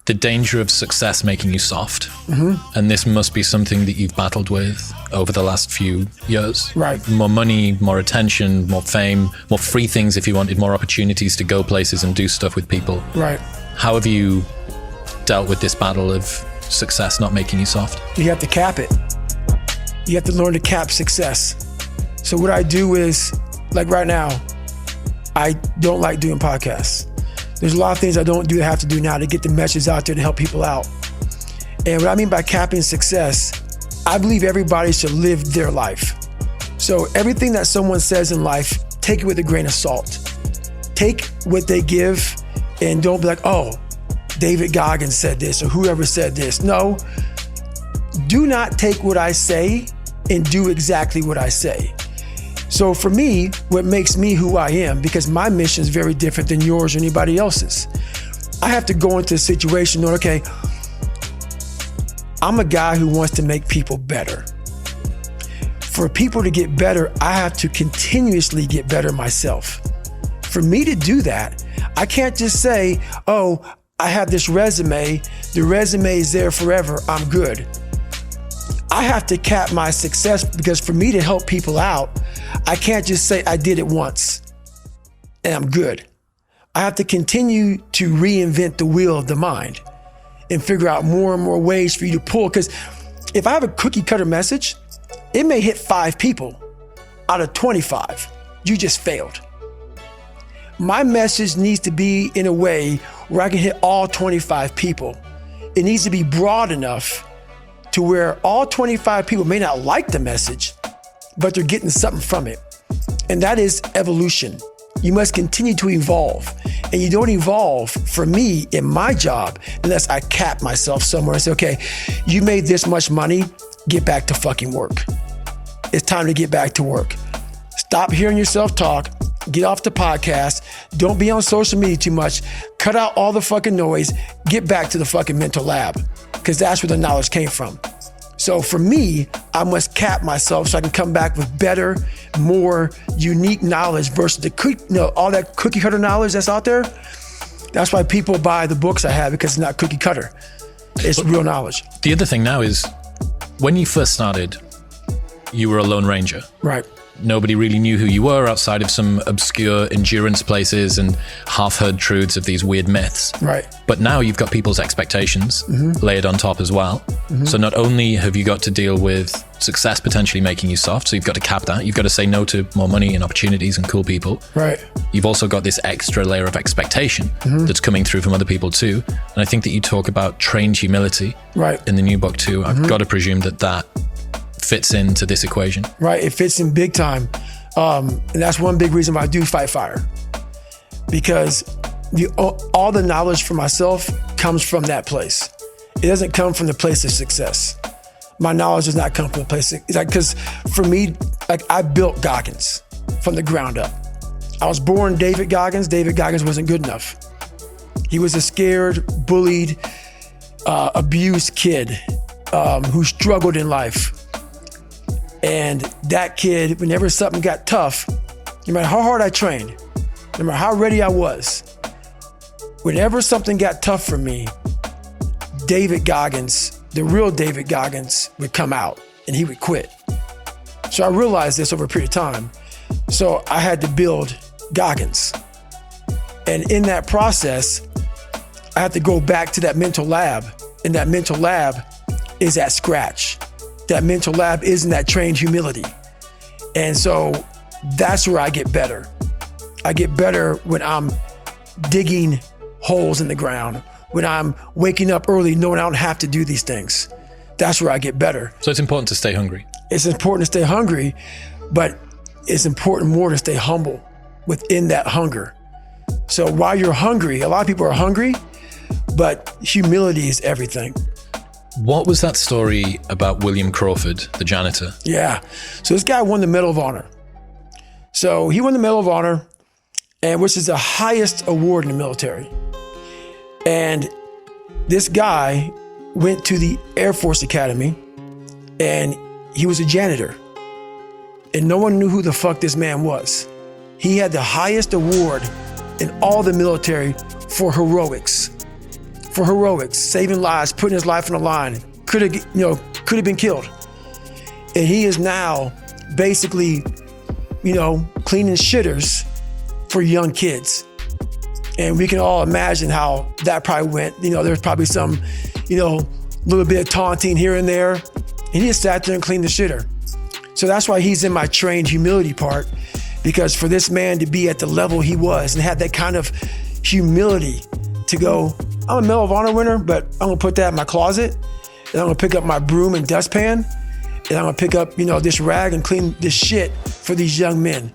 the danger of success making you soft. And this must be something that you've battled with over the last few years. Right. More money, more attention, more fame, more free things if you wanted, more opportunities to go places and do stuff with people. Right. How have you dealt with this battle of success not making you soft? You have to cap it. You have to learn to cap success. So what I do is, like right now, I don't like doing podcasts. There's a lot of things I don't do that I have to do now to get the message out there to help people out. And what I mean by capping success, I believe everybody should live their life. So everything that someone says in life, take it with a grain of salt. Take what they give and don't be like, oh, David Goggins said this or whoever said this. No, do not take what I say and do exactly what I say. So for me, what makes me who I am, because my mission is very different than yours or anybody else's. I have to go into a situation knowing, okay, I'm a guy who wants to make people better. For people to get better, I have to continuously get better myself. For me to do that, I can't just say, oh, I have this resume, the resume is there forever, I'm good. I have to cap my success, because for me to help people out, I can't just say I did it once and I'm good. I have to continue to reinvent the wheel of the mind and figure out more and more ways for you to pull. Because if I have a cookie cutter message, it may hit 5 people out of 25. You just failed. My message needs to be in a way where I can hit all 25 people. It needs to be broad enough to where all 25 people may not like the message, but they're getting something from it. And that is evolution. You must continue to evolve. And you don't evolve, for me, in my job, unless I cap myself somewhere and say, okay, you made this much money, get back to fucking work. It's time to get back to work. Stop hearing yourself talk. Get off the podcast. Don't be on social media too much. Cut out all the fucking noise. Get back to the fucking mental lab, because that's where the knowledge came from. So for me, I must cap myself so I can come back with better, more unique knowledge versus all that cookie cutter knowledge that's out there. That's why people buy the books I have, because it's not cookie cutter. It's real knowledge. The other thing now is, when you first started, you were a lone ranger. Right. Nobody really knew who you were outside of some obscure endurance places and half-heard truths of these weird myths. Right. But now you've got people's expectations layered on top as well. So not only have you got to deal with success potentially making you soft, so you've got to cap that. You've got to say no to more money and opportunities and cool people. Right. You've also got this extra layer of expectation that's coming through from other people too. And I think that you talk about trained humility in the new book too. I've got to presume that fits into this equation. Right, it fits in big time. And that's one big reason why I do fight fire. Because all the knowledge for myself comes from that place. It doesn't come from the place of success. My knowledge does not come from the place of, because for me, I built Goggins from the ground up. I was born David Goggins. David Goggins wasn't good enough. He was a scared, bullied, abused kid who struggled in life. And that kid, whenever something got tough, no matter how hard I trained, no matter how ready I was, whenever something got tough for me, David Goggins, the real David Goggins, would come out and he would quit. So I realized this over a period of time. So I had to build Goggins. And in that process, I had to go back to that mental lab. And that mental lab is at scratch. That mental lab isn't that trained humility. And so that's where I get better. I get better when I'm digging holes in the ground, when I'm waking up early knowing I don't have to do these things. That's where I get better. So it's important to stay hungry. It's important to stay hungry, but it's important more to stay humble within that hunger. So while you're hungry, a lot of people are hungry, but humility is everything. What was that story about William Crawford, the janitor? Yeah. So this guy won the Medal of Honor. So he won the Medal of Honor, and which is the highest award in the military. And this guy went to the Air Force Academy, and he was a janitor. And no one knew who the fuck this man was. He had the highest award in all the military for heroics, for heroics, saving lives, putting his life on the line. Could have been killed. And he is now basically, cleaning shitters for young kids. And we can all imagine how that probably went. There's probably some, little bit of taunting here and there. And he just sat there and cleaned the shitter. So that's why he's in my trained humility part, because for this man to be at the level he was and have that kind of humility to go, I'm a Medal of Honor winner, but I'm gonna put that in my closet, and I'm gonna pick up my broom and dustpan, and I'm gonna pick up, this rag and clean this shit for these young men.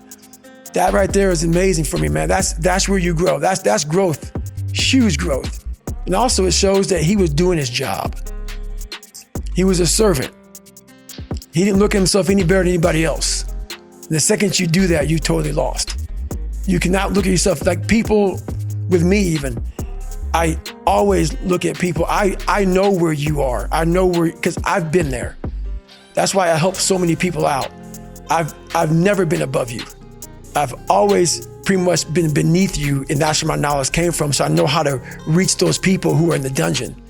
That right there is amazing for me, man. That's where you grow. That's growth, huge growth. And also it shows that he was doing his job. He was a servant. He didn't look at himself any better than anybody else. And the second you do that, you totally lost. You cannot look at yourself like people with me even. I always look at people. I know where you are. I know where, because I've been there. That's why I help so many people out. I've never been above you. I've always pretty much been beneath you, and that's where my knowledge came from. So I know how to reach those people who are in the dungeon,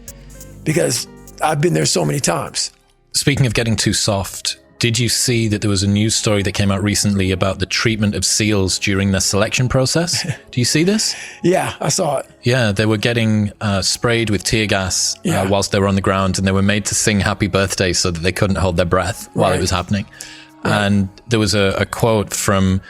because I've been there so many times. Speaking of getting too soft, did you see that there was a news story that came out recently about the treatment of SEALs during their selection process? Do you see this? Yeah, I saw it. Yeah, they were getting sprayed with tear gas whilst they were on the ground, and they were made to sing happy birthday so that they couldn't hold their breath while it was happening. Right. And there was a quote from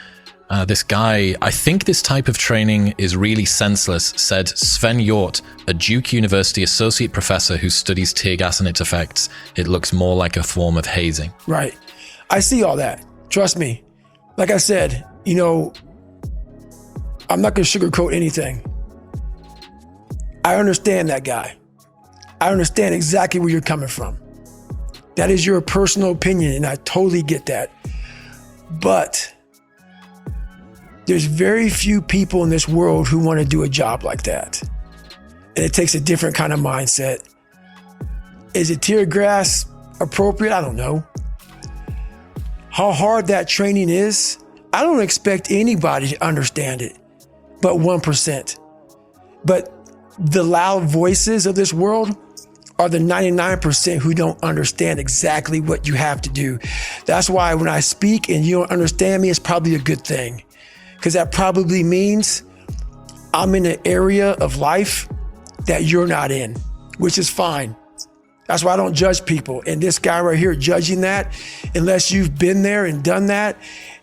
this guy, I think this type of training is really senseless, said Sven Hjort, a Duke University associate professor who studies tear gas and its effects. It looks more like a form of hazing. Right. I see all that. Trust me. Like I said, I'm not going to sugarcoat anything. I understand that guy. I understand exactly where you're coming from. That is your personal opinion, and I totally get that. But there's very few people in this world who want to do a job like that. And it takes a different kind of mindset. Is it tear gas appropriate? I don't know. How hard that training is, I don't expect anybody to understand it, but 1%. But the loud voices of this world are the 99% who don't understand exactly what you have to do. That's why when I speak and you don't understand me, it's probably a good thing. Because that probably means I'm in an area of life that you're not in, which is fine. That's why I don't judge people. And this guy right here judging that, unless you've been there and done that,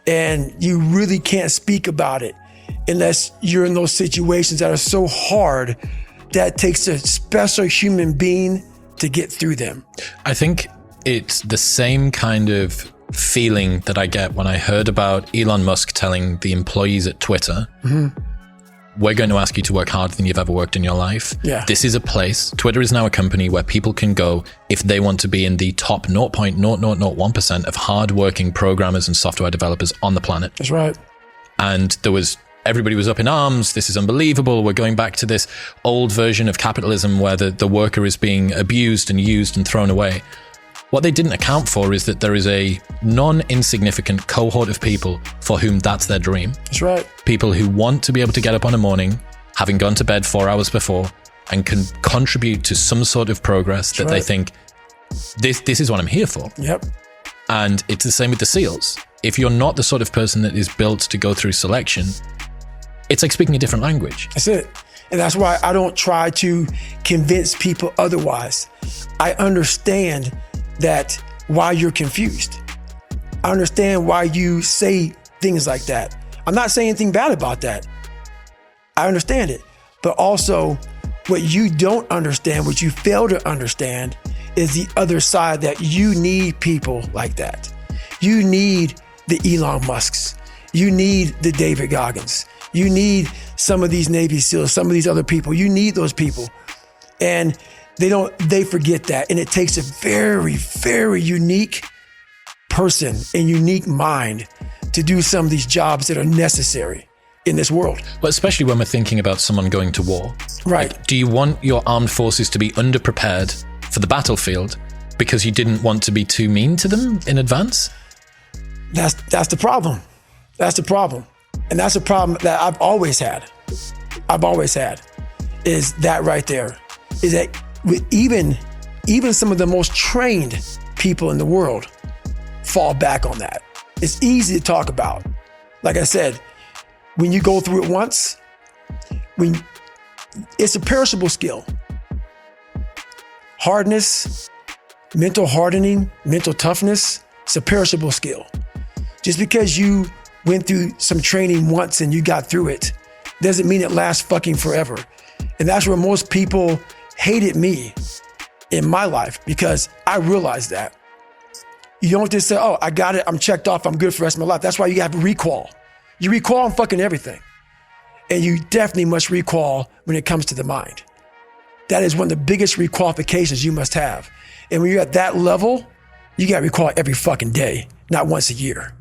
and you really can't speak about it unless you're in those situations that are so hard that takes a special human being to get through them. I think it's the same kind of feeling that I get when I heard about Elon Musk telling the employees at Twitter, we're going to ask you to work harder than you've ever worked in your life. Yeah. This is a place, Twitter is now a company where people can go if they want to be in the top 0.0001% of hardworking programmers and software developers on the planet. That's right. And everybody was up in arms. This is unbelievable. We're going back to this old version of capitalism where the worker is being abused and used and thrown away. What they didn't account for is that there is a non-insignificant cohort of people for whom that's their dream. That's right. People who want to be able to get up on a morning, having gone to bed 4 hours before, and can contribute to some sort of progress that they think, this is what I'm here for. Yep. And it's the same with the SEALs. If you're not the sort of person that is built to go through selection, it's like speaking a different language. That's it. And that's why I don't try to convince people otherwise. I understand that why you're confused. I understand why you say things like that. I'm not saying anything bad about that. I understand it. But also, what you don't understand, what you fail to understand, is the other side, that you need people like that. You need the Elon Musks. You need the David Goggins. You need some of these Navy SEALs, some of these other people. You need those people. And they forget that. And it takes a very, very unique person and unique mind to do some of these jobs that are necessary in this world. Well, especially when we're thinking about someone going to war. Right. Like, do you want your armed forces to be underprepared for the battlefield because you didn't want to be too mean to them in advance? That's the problem. That's the problem. And that's a problem that I've always had, is that right there. is that with even some of the most trained people in the world fall back on that. It's easy to talk about. Like I said, when you go through it once, it's a perishable skill. Hardness, mental hardening, mental toughness, it's a perishable skill. Just because you went through some training once and you got through it, doesn't mean it lasts fucking forever. And that's where most people hated me in my life, because I realized that. You don't just say, oh, I got it, I'm checked off, I'm good for the rest of my life. That's why you have recall. You recall on fucking everything. And you definitely must recall when it comes to the mind. That is one of the biggest requalifications you must have. And when you're at that level, you got to recall every fucking day, not once a year.